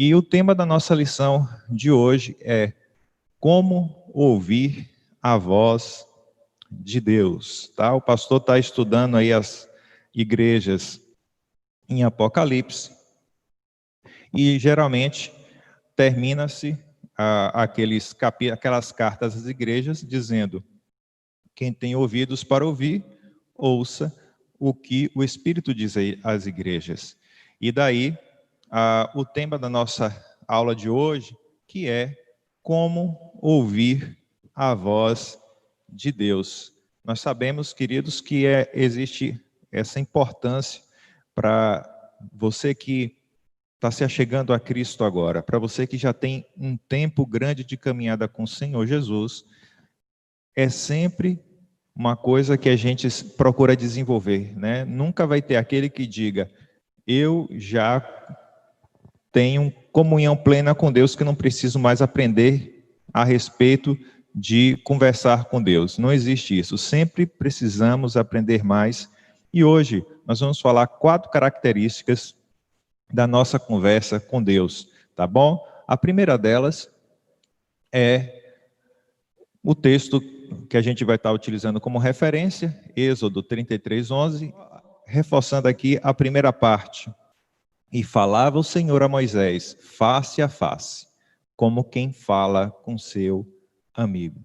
E o tema da nossa lição de hoje é como ouvir a voz de Deus, tá? O pastor está estudando aí as igrejas em Apocalipse e geralmente termina-se aquelas cartas às igrejas dizendo: quem tem ouvidos para ouvir, ouça o que o Espírito diz às igrejas. E daí, o tema da nossa aula de hoje, que é como ouvir a voz de Deus. Nós sabemos, queridos, que existe essa importância para você que está se achegando a Cristo agora, para você que já tem um tempo grande de caminhada com o Senhor Jesus, é sempre uma coisa que a gente procura desenvolver, né? Nunca vai ter aquele que diga: eu já tenho comunhão plena com Deus, que não preciso mais aprender a respeito de conversar com Deus. Não existe isso. Sempre precisamos aprender mais. E hoje nós vamos falar 4 características da nossa conversa com Deus, tá bom? A primeira delas é o texto que a gente vai estar utilizando como referência, Êxodo 33:11, reforçando aqui a primeira parte. E falava o Senhor a Moisés, face a face, como quem fala com seu amigo.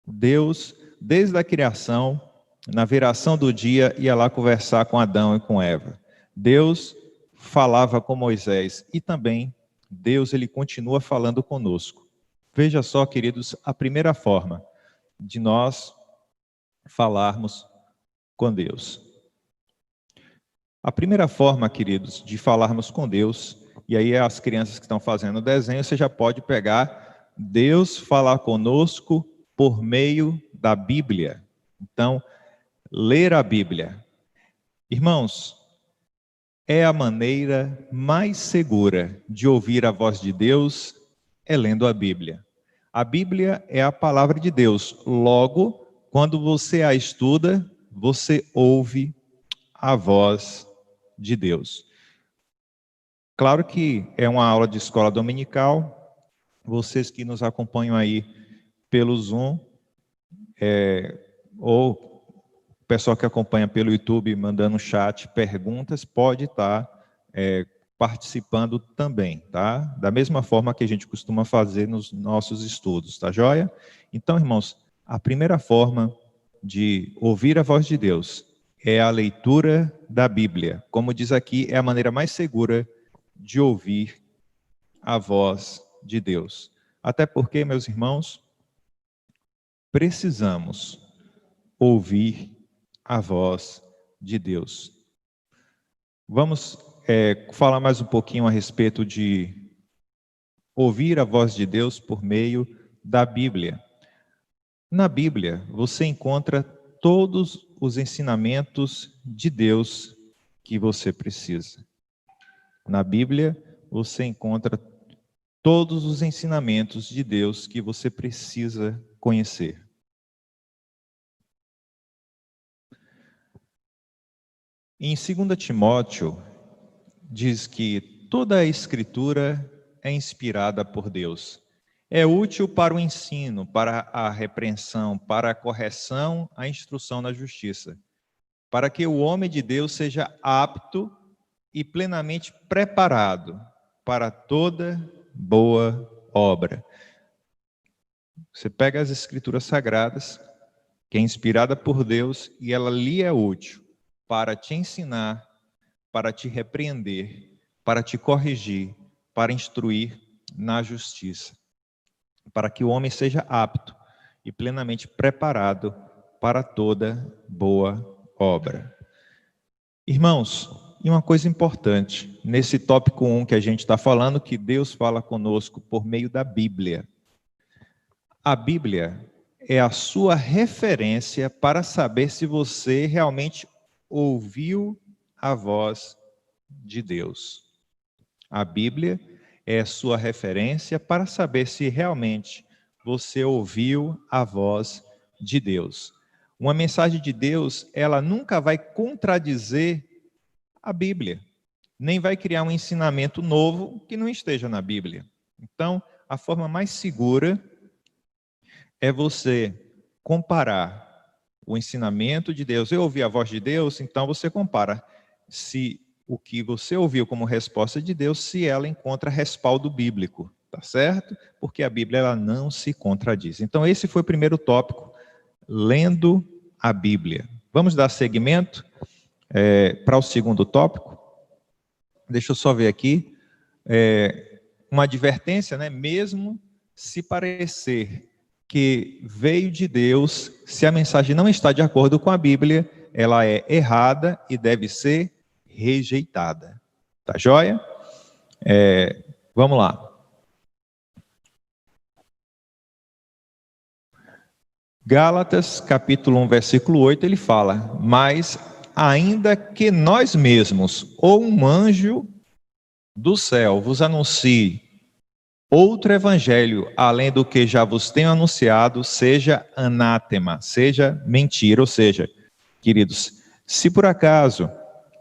Deus, desde a criação, na viração do dia, ia lá conversar com Adão e com Eva. Deus falava com Moisés e também Deus, ele continua falando conosco. Veja só, queridos, a primeira forma de nós falarmos com Deus. A primeira forma, queridos, de falarmos com Deus, e aí as crianças que estão fazendo o desenho, você já pode pegar Deus falar conosco por meio da Bíblia. Então, ler a Bíblia. Irmãos, é a maneira mais segura de ouvir a voz de Deus, é lendo a Bíblia. A Bíblia é a palavra de Deus. Logo, quando você a estuda, você ouve a voz de Deus. Claro que é uma aula de escola dominical. Vocês que nos acompanham aí pelo Zoom, ou o pessoal que acompanha pelo YouTube mandando chat, perguntas, pode estar participando também, tá? Da mesma forma que a gente costuma fazer nos nossos estudos, tá joia? Então, irmãos, a primeira forma de ouvir a voz de Deus é a leitura da Bíblia. Como diz aqui, é a maneira mais segura de ouvir a voz de Deus. Até porque, meus irmãos, precisamos ouvir a voz de Deus. Vamos falar mais um pouquinho a respeito de ouvir a voz de Deus por meio da Bíblia. Na Bíblia, você encontra todos os ensinamentos de Deus que você precisa. Na Bíblia, você encontra todos os ensinamentos de Deus que você precisa conhecer. Em 2 Timóteo, diz que toda a Escritura é inspirada por Deus. É útil para o ensino, para a repreensão, para a correção, a instrução na justiça, para que o homem de Deus seja apto e plenamente preparado para toda boa obra. Você pega as Escrituras Sagradas, que é inspirada por Deus, e ela lhe é útil para te ensinar, para te repreender, para te corrigir, para instruir na justiça, para que o homem seja apto e plenamente preparado para toda boa obra. Irmãos, e uma coisa importante, nesse tópico 1 que a gente está falando, que Deus fala conosco por meio da Bíblia. A Bíblia é a sua referência para saber se você realmente ouviu a voz de Deus. A Bíblia é a sua referência para saber se realmente você ouviu a voz de Deus. Uma mensagem de Deus, ela nunca vai contradizer a Bíblia. nem vai criar um ensinamento novo que não esteja na Bíblia. Então, a forma mais segura é você comparar o ensinamento de Deus. Eu ouvi a voz de Deus, então você compara se o que você ouviu como resposta de Deus, se ela encontra respaldo bíblico, tá certo? Porque a Bíblia ela não se contradiz. Então esse foi o primeiro tópico, lendo a Bíblia. Vamos dar seguimento para o segundo tópico. Deixa eu só ver aqui. Uma advertência, né? Mesmo se parecer que veio de Deus, se a mensagem não está de acordo com a Bíblia, ela é errada e deve ser rejeitada. Tá joia? Vamos lá. Gálatas, capítulo 1, versículo 8, ele fala: mas ainda que nós mesmos, ou um anjo do céu, vos anuncie outro evangelho, além do que já vos tenho anunciado, seja anátema, seja mentira. Ou seja, queridos, se por acaso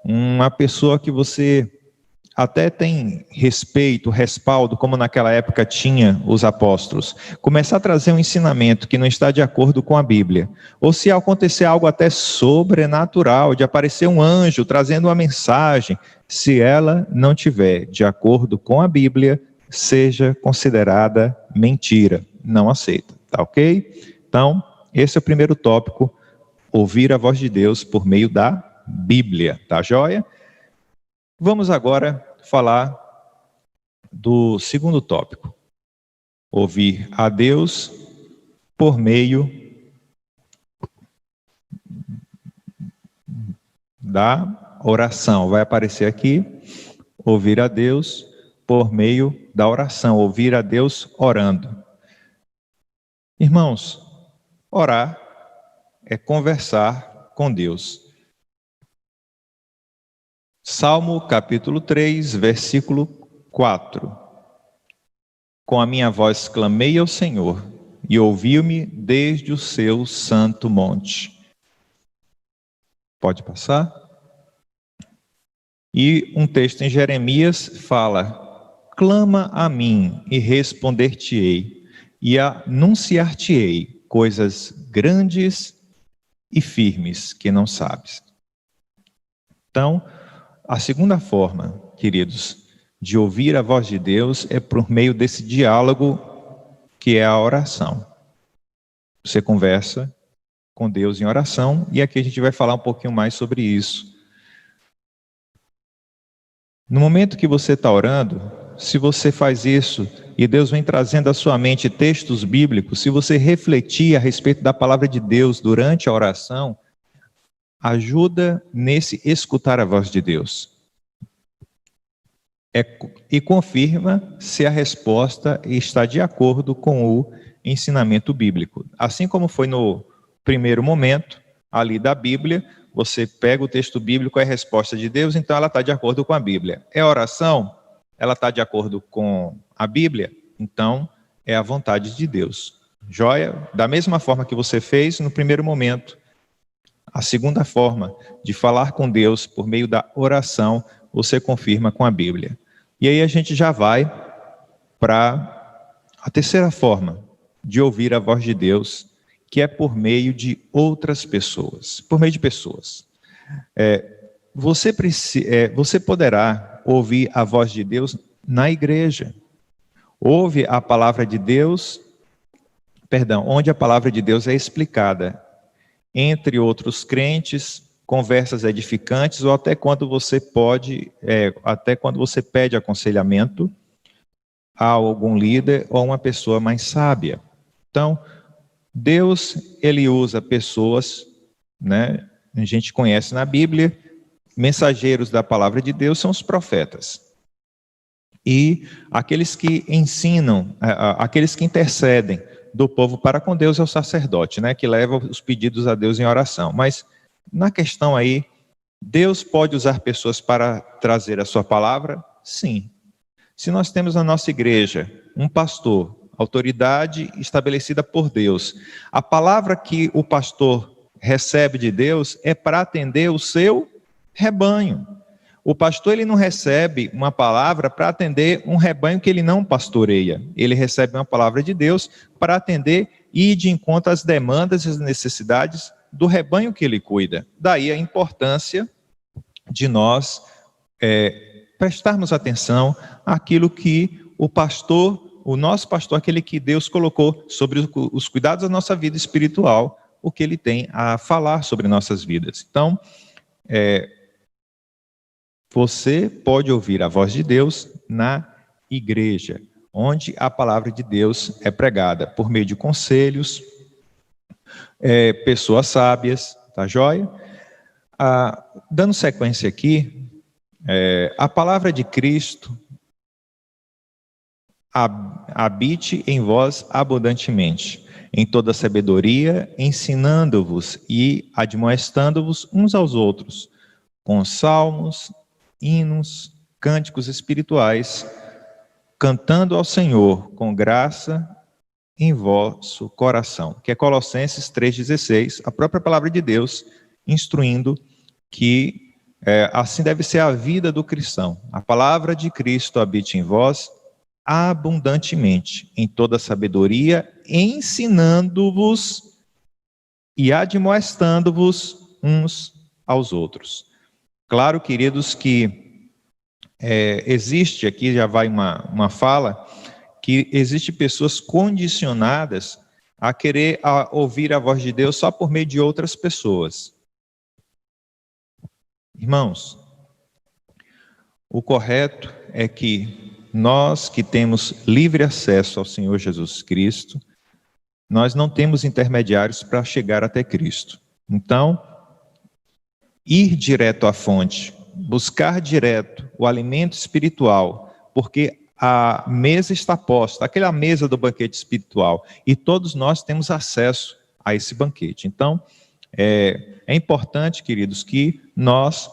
uma pessoa que você até tem respeito, respaldo, como naquela época tinha os apóstolos, começar a trazer um ensinamento que não está de acordo com a Bíblia, ou se acontecer algo até sobrenatural, de aparecer um anjo trazendo uma mensagem, se ela não tiver de acordo com a Bíblia, seja considerada mentira, não aceita, tá ok? Então, esse é o primeiro tópico, ouvir a voz de Deus por meio da Bíblia, tá joia? Vamos agora falar do segundo tópico, ouvir a Deus por meio da oração. Vai aparecer aqui, ouvir a Deus por meio da oração, ouvir a Deus orando. Irmãos, orar é conversar com Deus. Salmo capítulo 3, versículo 4. Com a minha voz clamei ao Senhor, e ouviu-me desde o seu santo monte. Pode passar? E um texto em Jeremias fala: clama a mim e responder-te-ei, e anunciar-te-ei coisas grandes e firmes que não sabes. Então, a segunda forma, queridos, de ouvir a voz de Deus é por meio desse diálogo que é a oração. Você conversa com Deus em oração, e aqui a gente vai falar um pouquinho mais sobre isso. No momento que você está orando, se você faz isso e Deus vem trazendo à sua mente textos bíblicos, se você refletir a respeito da palavra de Deus durante a oração, ajuda nesse escutar a voz de Deus. E confirma se a resposta está de acordo com o ensinamento bíblico. Assim como foi no primeiro momento, ali da Bíblia, você pega o texto bíblico, é a resposta de Deus, então ela está de acordo com a Bíblia. É oração? Ela está de acordo com a Bíblia? Então, é a vontade de Deus. Joia? Da mesma forma que você fez no primeiro momento, a segunda forma de falar com Deus por meio da oração, você confirma com a Bíblia. E aí a gente já vai para a terceira forma de ouvir a voz de Deus, que é por meio de outras pessoas, por meio de pessoas. Você poderá ouvir a voz de Deus na igreja. Ouve a palavra de Deus, onde a palavra de Deus é explicada entre outros crentes, conversas edificantes, ou até quando você pede aconselhamento a algum líder ou uma pessoa mais sábia. Então, Deus, ele usa pessoas, né? A gente conhece na Bíblia, mensageiros da palavra de Deus são os profetas. E aqueles que ensinam, aqueles que intercedem do povo para com Deus é o sacerdote, né? Que leva os pedidos a Deus em oração. Mas na questão aí, Deus pode usar pessoas para trazer a sua palavra? Sim. Se nós temos na nossa igreja um pastor, autoridade estabelecida por Deus, a palavra que o pastor recebe de Deus é para atender o seu rebanho. O pastor ele não recebe uma palavra para atender um rebanho que ele não pastoreia. Ele recebe uma palavra de Deus para atender e ir de encontro às demandas e às necessidades do rebanho que ele cuida. Daí a importância de nós prestarmos atenção àquilo que o pastor, o nosso pastor, aquele que Deus colocou sobre os cuidados da nossa vida espiritual, o que ele tem a falar sobre nossas vidas. Então, você pode ouvir a voz de Deus na igreja, onde a palavra de Deus é pregada, por meio de conselhos, pessoas sábias, tá joia? Dando sequência aqui, a palavra de Cristo habite em vós abundantemente, em toda sabedoria, ensinando-vos e admoestando-vos uns aos outros, com salmos, hinos, cânticos espirituais, cantando ao Senhor com graça em vosso coração, que é Colossenses 3,16, a própria palavra de Deus, instruindo que assim deve ser a vida do cristão. A palavra de Cristo habite em vós abundantemente, em toda sabedoria, ensinando-vos e admoestando-vos uns aos outros. Claro, queridos, que existe, aqui já vai uma fala, que existe pessoas condicionadas a querer ouvir a voz de Deus só por meio de outras pessoas. Irmãos, o correto é que nós que temos livre acesso ao Senhor Jesus Cristo, nós não temos intermediários para chegar até Cristo. Então, ir direto à fonte, buscar direto o alimento espiritual, porque a mesa está posta, aquela mesa do banquete espiritual, e todos nós temos acesso a esse banquete. Então, é importante, queridos, que nós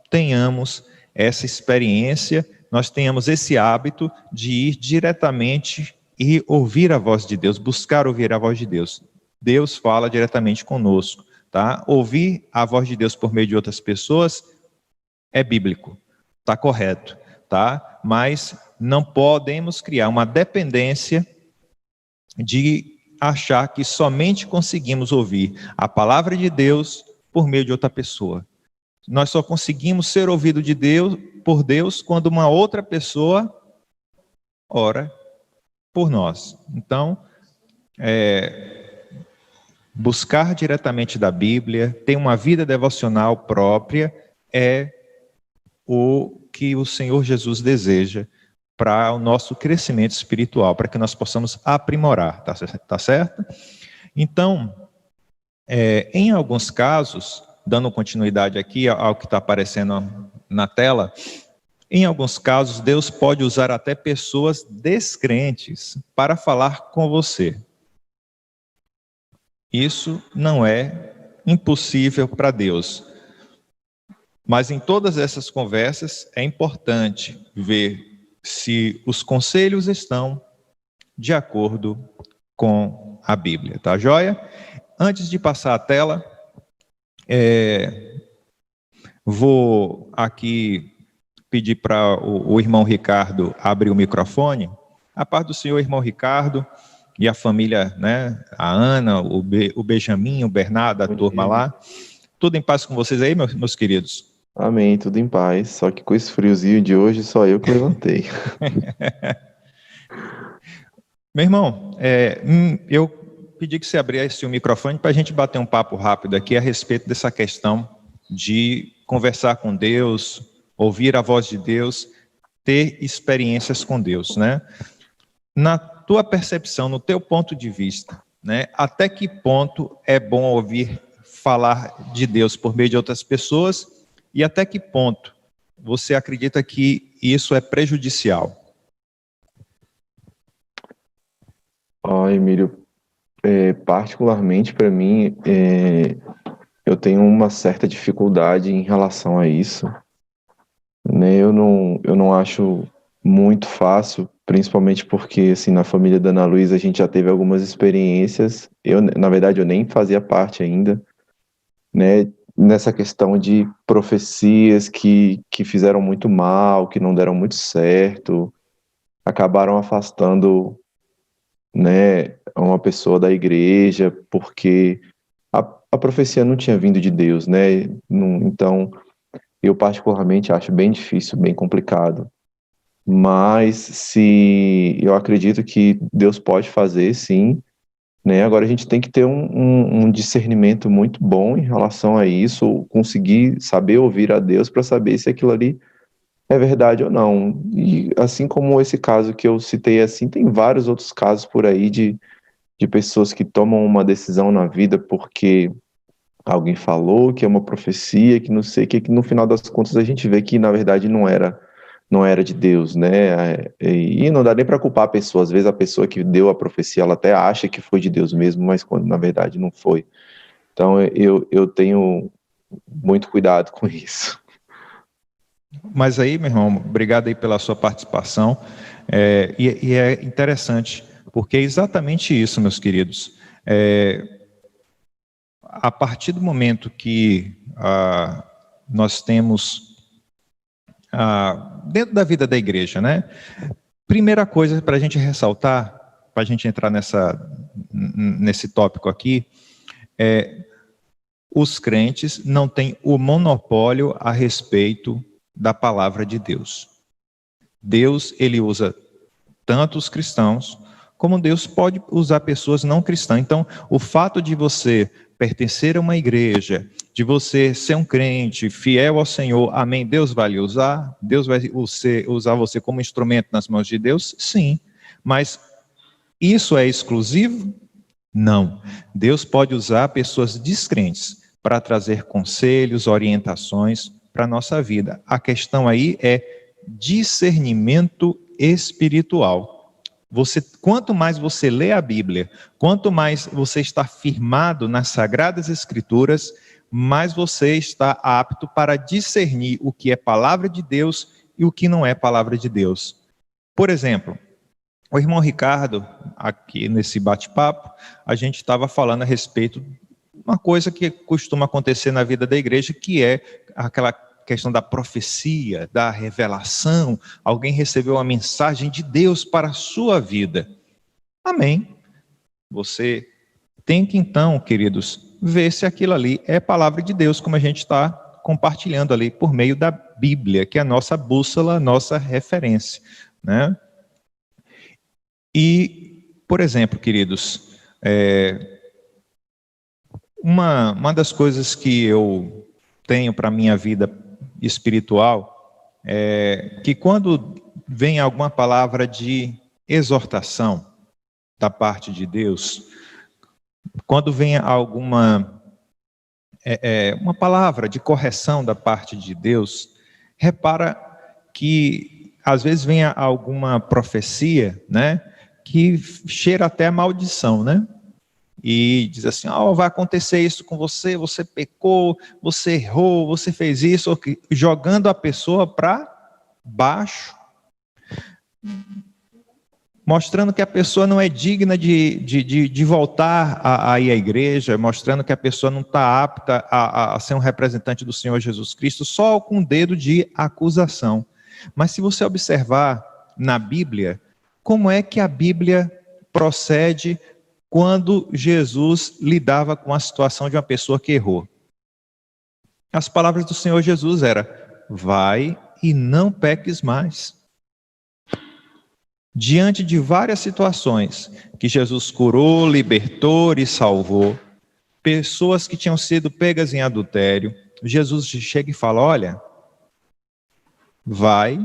tenhamos essa experiência, nós tenhamos esse hábito de ir diretamente e ouvir a voz de Deus, buscar ouvir a voz de Deus. Deus fala diretamente conosco, tá? Ouvir a voz de Deus por meio de outras pessoas é bíblico, tá correto, tá? Mas não podemos criar uma dependência de achar que somente conseguimos ouvir a palavra de Deus por meio de outra pessoa. Nós só conseguimos ser ouvido de Deus, por Deus, quando uma outra pessoa ora por nós. Então, buscar diretamente da Bíblia, ter uma vida devocional própria, é o que o Senhor Jesus deseja para o nosso crescimento espiritual, para que nós possamos aprimorar, tá certo? Então, em alguns casos, dando continuidade aqui ao que está aparecendo na tela, em alguns casos, Deus pode usar até pessoas descrentes para falar com você. Isso não é impossível para Deus. Mas em todas essas conversas, é importante ver se os conselhos estão de acordo com a Bíblia, tá joia? Antes de passar a tela, vou aqui pedir para o irmão Ricardo abrir o microfone. A paz do Senhor, irmão Ricardo, e a família, né? A Ana, o Benjamin, o Bernardo, a turma lá. Tudo em paz com vocês aí, meus queridos? Amém, tudo em paz. Só que com esse friozinho de hoje, só eu que levantei. Meu irmão, eu pedi que você abrisse o microfone para a gente bater um papo rápido aqui a respeito dessa questão de conversar com Deus, ouvir a voz de Deus, ter experiências com Deus, né? Na tua percepção, no teu ponto de vista, né? Até que ponto é bom ouvir falar de Deus por meio de outras pessoas e até que ponto você acredita que isso é prejudicial? Emílio, particularmente para mim, eu tenho uma certa dificuldade em relação a isso, né? Eu não acho muito fácil, principalmente porque, assim, na família da Ana Luísa a gente já teve algumas experiências. Na verdade, eu nem fazia parte ainda, né? nessa questão de profecias que fizeram muito mal, que não deram muito certo, acabaram afastando, né, uma pessoa da igreja, porque a profecia não tinha vindo de Deus, né? Então, eu particularmente acho bem difícil, bem complicado. Mas se eu acredito que Deus pode fazer, sim, né? Agora a gente tem que ter um discernimento muito bom em relação a isso, conseguir saber ouvir a Deus para saber se aquilo ali é verdade ou não. E assim como esse caso que eu citei assim, tem vários outros casos por aí de pessoas que tomam uma decisão na vida porque alguém falou que é uma profecia, que não sei o que no final das contas a gente vê que na verdade não era de Deus, né? E não dá nem para culpar a pessoa. Às vezes a pessoa que deu a profecia, ela até acha que foi de Deus mesmo, mas quando na verdade não foi. Então eu tenho muito cuidado com isso. Mas aí, meu irmão, obrigado aí pela sua participação. E é interessante, porque é exatamente isso, meus queridos. A partir do momento que nós temos, dentro da vida da igreja, né? Primeira coisa para a gente ressaltar, para a gente entrar nesse tópico aqui, os crentes não têm o monopólio a respeito da palavra de Deus. Deus, ele usa tanto os cristãos, como Deus pode usar pessoas não cristãs. Então, o fato de você pertencer a uma igreja, de você ser um crente, fiel ao Senhor, amém, Deus vai lhe usar? Deus vai usar você como instrumento nas mãos de Deus? Sim. Mas isso é exclusivo? Não. Deus pode usar pessoas descrentes para trazer conselhos, orientações para a nossa vida. A questão aí é discernimento espiritual. Quanto mais você lê a Bíblia, quanto mais você está firmado nas Sagradas Escrituras, mais você está apto para discernir o que é palavra de Deus e o que não é palavra de Deus. Por exemplo, o irmão Ricardo, aqui nesse bate-papo, a gente estava falando a respeito de uma coisa que costuma acontecer na vida da igreja, que é aquela questão da profecia, da revelação. Alguém recebeu uma mensagem de Deus para a sua vida. Amém. Você tem que então, queridos, ver se aquilo ali é palavra de Deus, como a gente está compartilhando ali por meio da Bíblia, que é a nossa bússola, a nossa referência, né? E, por exemplo, queridos, uma das coisas que eu tenho para a minha vida espiritual é que quando vem alguma palavra de exortação da parte de Deus, quando vem alguma uma palavra de correção da parte de Deus, repara que às vezes vem alguma profecia, né, que cheira até a maldição, né? E diz assim, vai acontecer isso com você, você pecou, você errou, você fez isso, jogando a pessoa para baixo, mostrando que a pessoa não é digna de voltar a ir à igreja, mostrando que a pessoa não está apta a ser um representante do Senhor Jesus Cristo, só com o dedo de acusação. Mas se você observar na Bíblia, como é que a Bíblia procede quando Jesus lidava com a situação de uma pessoa que errou? As palavras do Senhor Jesus eram: vai e não peques mais. Diante de várias situações que Jesus curou, libertou e salvou, pessoas que tinham sido pegas em adultério, Jesus chega e fala: olha, vai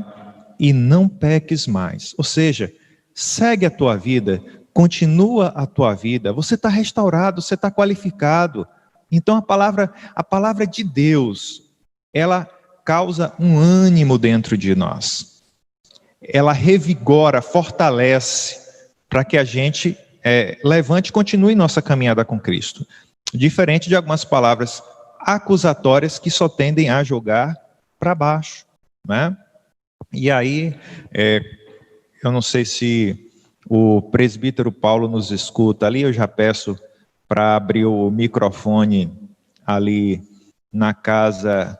e não peques mais. Ou seja, segue a tua vida, continua a tua vida, você está restaurado, você está qualificado. Então a palavra de Deus, ela causa um ânimo dentro de nós. Ela revigora, fortalece, para que a gente levante e continue nossa caminhada com Cristo. Diferente de algumas palavras acusatórias que só tendem a jogar para baixo, né? E aí, eu não sei se o presbítero Paulo nos escuta ali, eu já peço para abrir o microfone ali na casa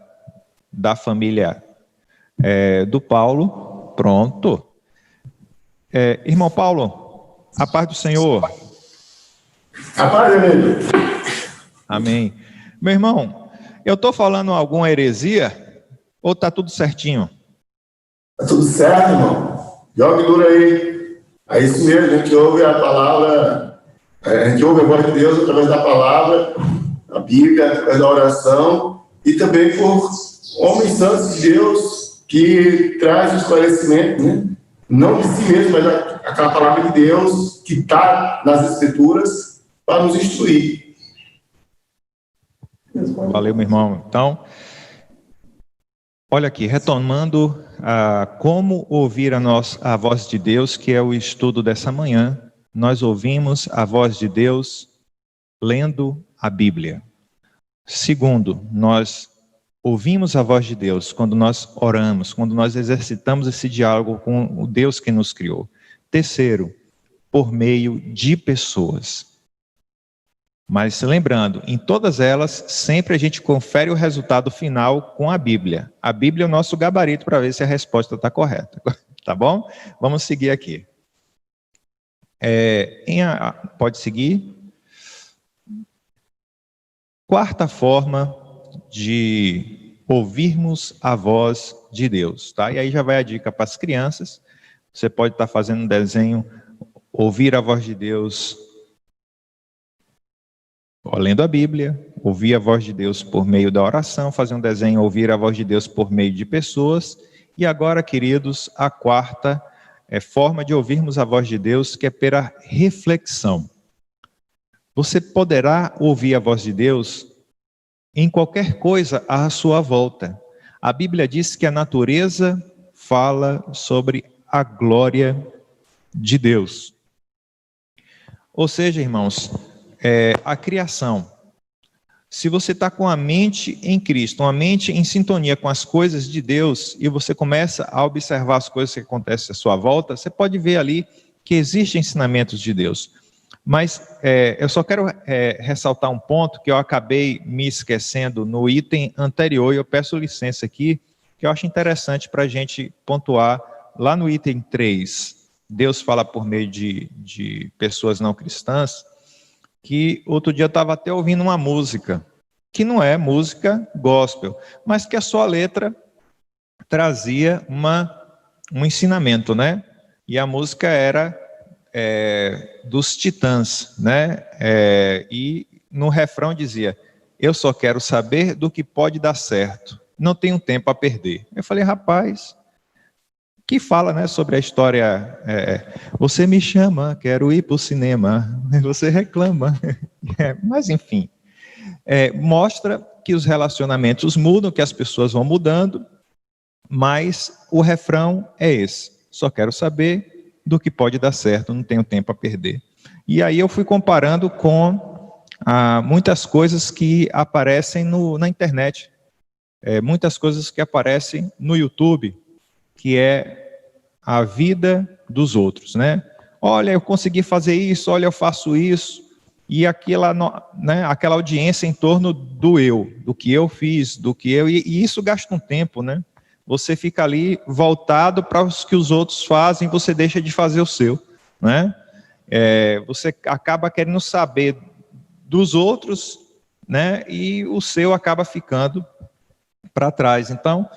da família do Paulo. Pronto. Irmão Paulo, a paz do Senhor. A paz, amigo. Amém. Meu irmão, eu estou falando alguma heresia ou está tudo certinho? Tá tudo certo, irmão. Joga duro aí. É isso mesmo, a gente ouve a palavra, a gente ouve a voz de Deus através da palavra, a Bíblia, através da oração, e também por homens santos de Deus que traz o esclarecimento, né? Não de si mesmo, mas aquela palavra de Deus que está nas Escrituras para nos instruir. Valeu, meu irmão. Então, olha aqui, retomando como ouvir a voz de Deus, que é o estudo dessa manhã. Nós ouvimos a voz de Deus lendo a Bíblia. Segundo, nós ouvimos a voz de Deus quando nós oramos, quando nós exercitamos esse diálogo com o Deus que nos criou. Terceiro, por meio de pessoas. Mas lembrando, em todas elas, sempre a gente confere o resultado final com a Bíblia. A Bíblia é o nosso gabarito para ver se a resposta está correta. Tá bom? Vamos seguir aqui. Pode seguir. Quarta forma de ouvirmos a voz de Deus, tá? E aí já vai a dica para as crianças. Você pode estar fazendo um desenho, ouvir a voz de Deus, lendo a Bíblia, ouvir a voz de Deus por meio da oração, fazer um desenho, ouvir a voz de Deus por meio de pessoas. E agora, queridos, a quarta forma de ouvirmos a voz de Deus, que é pela reflexão. Você poderá ouvir a voz de Deus em qualquer coisa à sua volta. A Bíblia diz que a natureza fala sobre a glória de Deus. Ou seja, irmãos, a criação. Se você está com a mente em Cristo, uma mente em sintonia com as coisas de Deus, e você começa a observar as coisas que acontecem à sua volta, você pode ver ali que existem ensinamentos de Deus. Mas eu só quero ressaltar um ponto que eu acabei me esquecendo no item anterior, e eu peço licença aqui, que eu acho interessante para a gente pontuar lá no item 3. Deus fala por meio de pessoas não cristãs, que outro dia eu estava até ouvindo uma música, que não é música gospel, mas que a sua letra trazia um ensinamento, né? E a música era dos Titãs, né? E no refrão dizia: eu só quero saber do que pode dar certo, não tenho tempo a perder. Eu falei, rapaz, que fala, né, sobre a história, você me chama, quero ir para o cinema, você reclama, mas enfim, mostra que os relacionamentos mudam, que as pessoas vão mudando, mas o refrão é esse: só quero saber do que pode dar certo, não tenho tempo a perder. E aí eu fui comparando com muitas coisas que aparecem na internet, muitas coisas que aparecem no YouTube, que é a vida dos outros, né? Olha, eu consegui fazer isso, olha, eu faço isso, e aquela audiência em torno do eu, do que eu fiz, e isso gasta um tempo, né? Você fica ali voltado para os que os outros fazem, você deixa de fazer o seu, né? Você acaba querendo saber dos outros, né? E o seu acaba ficando para trás. Então,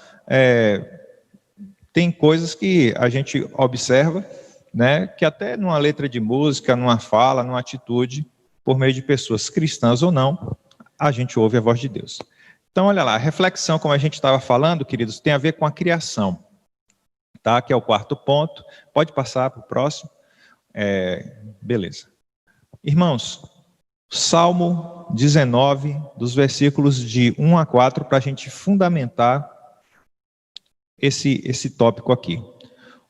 tem coisas que a gente observa, né? Que até numa letra de música, numa fala, numa atitude, por meio de pessoas cristãs ou não, a gente ouve a voz de Deus. Então, olha lá, a reflexão, como a gente estava falando, queridos, tem a ver com a criação, tá? Que é o quarto ponto. Pode passar para o próximo. Beleza. Irmãos, Salmo 19, dos versículos de 1 a 4, para a gente fundamentar esse tópico aqui.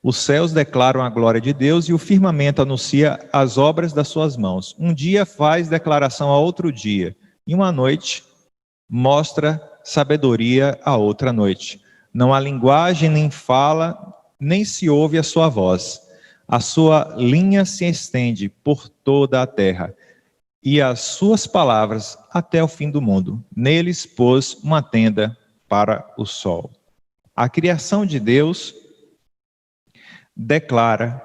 Os céus declaram a glória de Deus e o firmamento anuncia as obras das suas mãos. Um dia faz declaração a outro dia, e uma noite mostra sabedoria a outra noite. Não há linguagem, nem fala, nem se ouve a sua voz. A sua linha se estende por toda a terra. e as suas palavras até o fim do mundo. Neles pôs uma tenda para o sol. A criação de Deus declara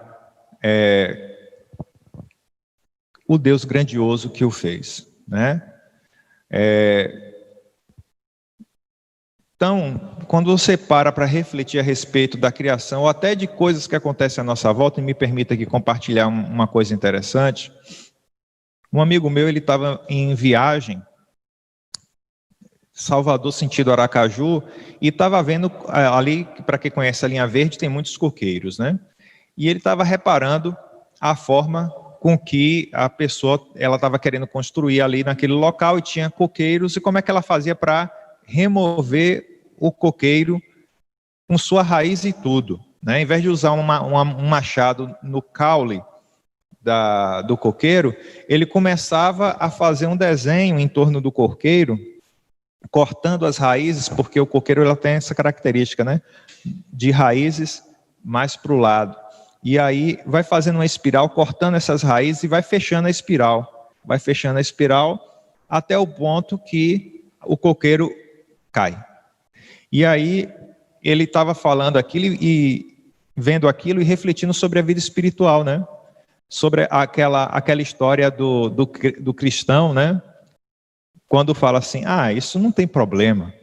o Deus grandioso que o fez, né? Então, quando você para refletir a respeito da criação, ou até de coisas que acontecem à nossa volta, e me permita aqui compartilhar uma coisa interessante. Um amigo meu, ele estava em viagem, Salvador sentido Aracaju, e estava vendo ali, para quem conhece a linha verde, tem muitos coqueiros, né? E ele estava reparando a forma com que a pessoa, ela estava querendo construir ali naquele local, e tinha coqueiros, e como é que ela fazia para remover o coqueiro com sua raiz e tudo, né? Em vez de usar um machado no caule do coqueiro, ele começava a fazer um desenho em torno do coqueiro, cortando as raízes, porque o coqueiro ela tem essa característica, né? De raízes mais para o lado. E aí vai fazendo uma espiral, cortando essas raízes e vai fechando a espiral. Vai fechando a espiral até o ponto que o coqueiro cai. E aí ele estava falando aquilo e vendo aquilo e refletindo sobre a vida espiritual, né? Sobre aquela história do cristão, né? Quando fala assim, isso não tem problema.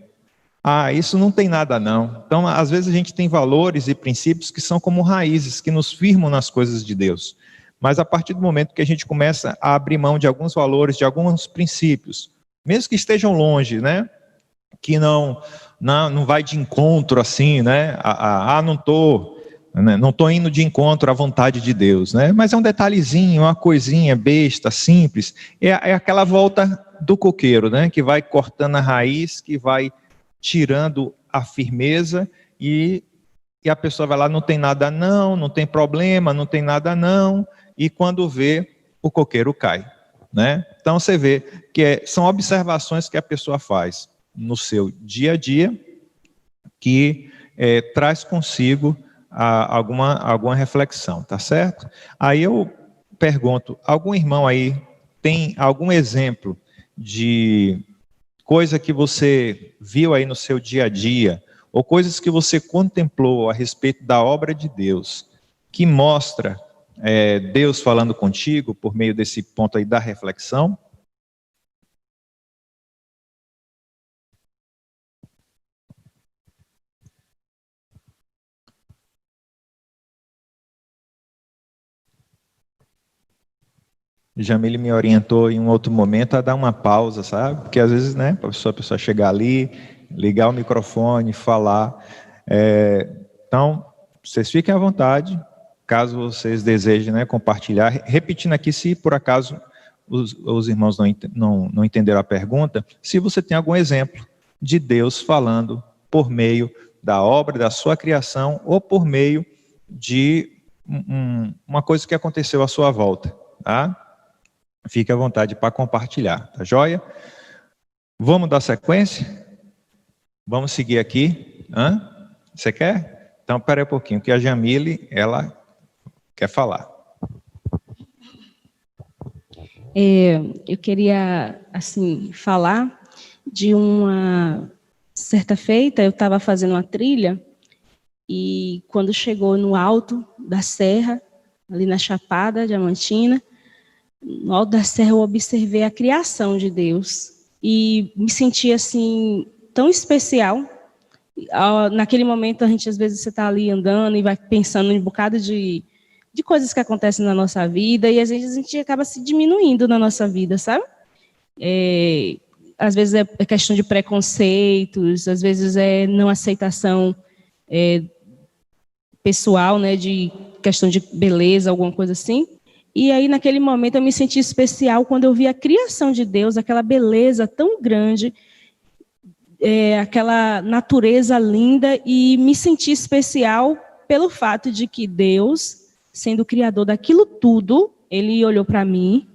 Isso não tem nada não. Então, às vezes a gente tem valores e princípios que são como raízes, que nos firmam nas coisas de Deus. Mas a partir do momento que a gente começa a abrir mão de alguns valores, de alguns princípios, mesmo que estejam longe, né? Que não vai de encontro assim, né? Não estou indo de encontro à vontade de Deus, né? Mas é um detalhezinho, uma coisinha besta, simples. É aquela volta do coqueiro, né? Que vai cortando a raiz, que vai tirando a firmeza e a pessoa vai lá, não tem nada não tem problema, não tem nada não, e quando vê, o coqueiro cai, né? Então você vê que são observações que a pessoa faz no seu dia a dia, que traz consigo alguma reflexão, tá certo? Aí eu pergunto, algum irmão aí tem algum exemplo de coisa que você viu aí no seu dia a dia, ou coisas que você contemplou a respeito da obra de Deus, que mostra Deus falando contigo por meio desse ponto aí da reflexão? Jamile me orientou em um outro momento a dar uma pausa, sabe? Porque às vezes, né, a pessoa chegar ali, ligar o microfone, falar. Então, vocês fiquem à vontade, caso vocês desejem, né, compartilhar. Repetindo aqui, se por acaso os irmãos não entenderam a pergunta, se você tem algum exemplo de Deus falando por meio da obra, da sua criação, ou por meio de uma coisa que aconteceu à sua volta, tá? Fique à vontade para compartilhar, tá joia? Vamos dar sequência? Vamos seguir aqui? Você quer? Então, espera aí um pouquinho, que a Jamile, ela quer falar. Eu queria, assim, falar de uma certa feita, eu estava fazendo uma trilha, e quando chegou no alto da serra, ali na Chapada Diamantina, no alto da serra eu observei a criação de Deus e me senti assim tão especial. Naquele momento a gente às vezes você está ali andando e vai pensando em um bocado de coisas que acontecem na nossa vida e às vezes a gente acaba se diminuindo na nossa vida, sabe? Às vezes é questão de preconceitos, às vezes é não aceitação pessoal, né, de questão de beleza, alguma coisa assim. E aí, naquele momento, eu me senti especial quando eu vi a criação de Deus, aquela beleza tão grande, aquela natureza linda, e me senti especial pelo fato de que Deus, sendo o criador daquilo tudo, Ele olhou para mim,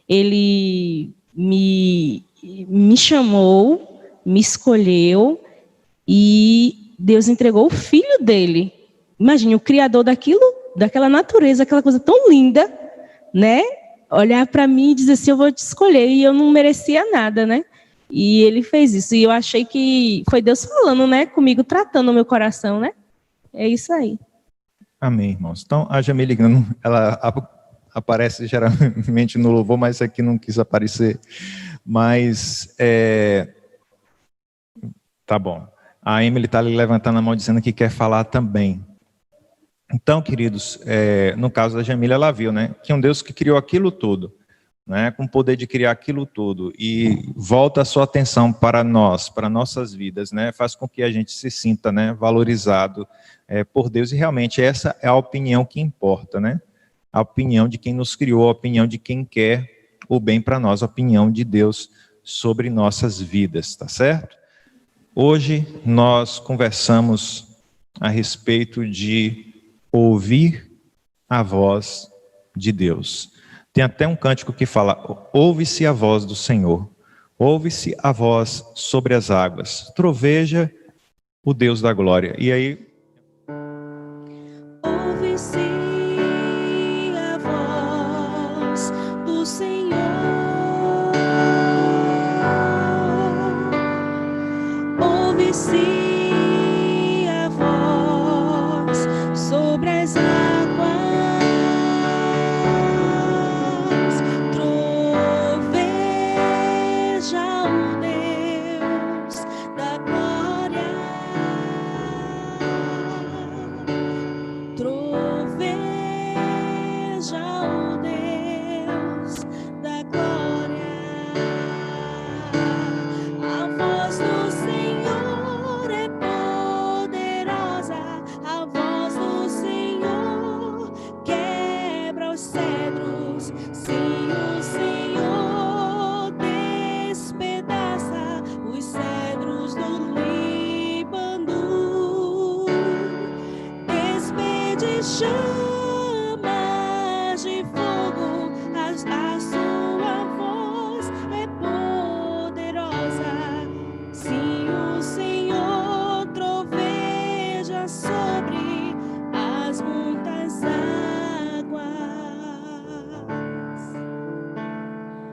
Ele me chamou, me escolheu, e Deus entregou o Filho dele. Imagine, o criador daquela natureza, aquela coisa tão linda, né? olhar para mim e dizer assim, eu vou te escolher, e eu não merecia nada, né? E ele fez isso, e eu achei que foi Deus falando, né, comigo, tratando o meu coração, né? É isso aí. Amém, irmãos. Então, a Jamile, ela aparece geralmente no louvor, mas aqui não quis aparecer. Mas, tá bom. A Emily está ali levantando a mão, dizendo que quer falar também. Então, queridos, no caso da Jamile, ela viu, né, que um Deus que criou aquilo tudo, né, com o poder de criar aquilo tudo, e volta a sua atenção para nós, para nossas vidas, né, faz com que a gente se sinta, né, valorizado por Deus, e realmente essa é a opinião que importa, né, a opinião de quem nos criou, a opinião de quem quer o bem para nós, a opinião de Deus sobre nossas vidas, tá certo? Hoje nós conversamos a respeito de ouvir a voz de Deus. Tem até um cântico que fala, ouve-se a voz do Senhor, ouve-se a voz sobre as águas, troveja o Deus da glória. E aí